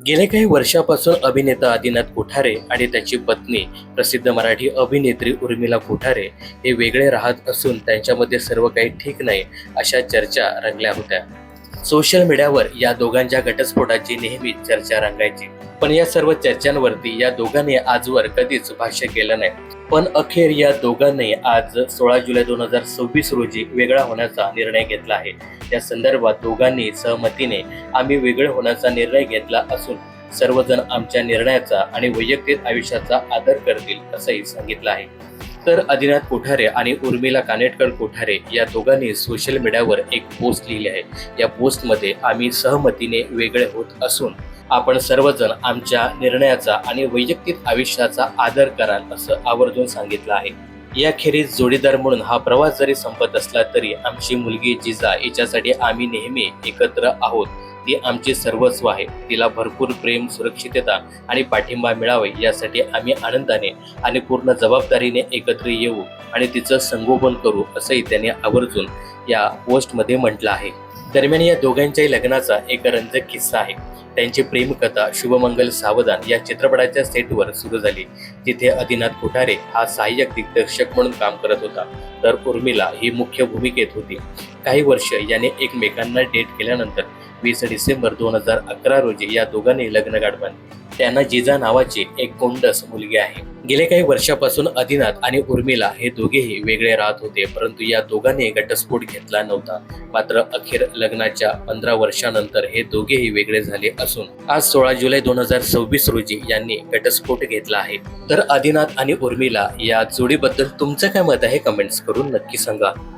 गेल्या काही वर्षापासून अभिनेता आदिनाथ कोठारे आणि त्याची पत्नी प्रसिद्ध मराठी अभिनेत्री उर्मिला कोठारे हे वेगळे राहत असून त्यांच्यामध्ये सर्व काही ठीक नाही अशा चर्चा रंगल्या होत्या. सोशल मीडियावर या दोघांच्या घटस्फोटाची नेहमी चर्चा रंगायची, पण या सर्व चर्चांवरती या दोघांनी आजवर कधीच भाष्य केलं नाही. पण अखेर या दोघांनी आज 16 जुलै 2026 रोजी वेगळा होण्याचा निर्णय घेतला आहे. या संदर्भात दोघांनी सहमतीने आम्ही वेगळे होण्याचा निर्णय घेतला असून सर्वजण आमच्या निर्णयाचा आणि वैयक्तिक आयुष्याचा आदर करतील असंही सांगितलं आहे. तर आदिनाथ कोठारे आणि उर्मिला कानेटकर कोठारे या दोघांनी सोशल मीडियावर एक पोस्ट लिहिली आहे. या पोस्टमध्ये आम्ही सहमतीने वेगळे होत असून आपण सर्वजण आमच्या निर्णयाचा आणि वैयक्तिक आयुष्याचा आदर कराल असं आवर्जून सांगितलं आहे. याखेरीज जोडीदार म्हणून हा प्रवास जरी संपत असला तरी आमची मुलगी जिजा हिच्यासाठी आम्ही नेहमी एकत्र आहोत. ती आमचे सर्वस्व आहे. तिला भरपूर प्रेम, सुरक्षितता आणि पाठिंबा मिळावे यासाठी आम्ही आनंदाने आणि पूर्ण जबाबदारीने एकत्र येऊ आणि तिचं संगोपन करू असंही त्यांनी आवर्जून या पोस्टमध्ये म्हटलं आहे. दरम्यान या दोघांच्याही लग्नाचा एक रंजक किस्सा आहे. त्यांची प्रेमकथा शुभमंगल सावधान या चित्रपटाच्या सेटवर सुरू झाली. तिथे आदिनाथ कोठारे हा सहाय्यक दिग्दर्शक म्हणून काम करत होता, तर उर्मिला ही मुख्य भूमिकेत होती. काही वर्ष याने एकमेकांना डेट केल्यानंतर 20 डिसेंबर 2011 रोजी या दोघांनी लग्न गाठ बांधले. त्यांना जिजा नावाची एक गोंडस मुलगी आहे. गेल्या काही वर्षापासून आदिनाथ आणि उर्मिला हे दोघेही वेगळे राहत होते, परंतु या दोघांनी घटस्फोट घेतला नव्हता. मात्र अखेर लग्नाच्या 15 वर्षानंतर हे दोघेही वेगळे झाले असून आज 16 जुलै 2026 रोजी यांनी घटस्फोट घेतला आहे. तर आदिनाथ आणि उर्मिला या जोडीबद्दल तुमचं काय मत आहे कमेंट्स करून नक्की सांगा.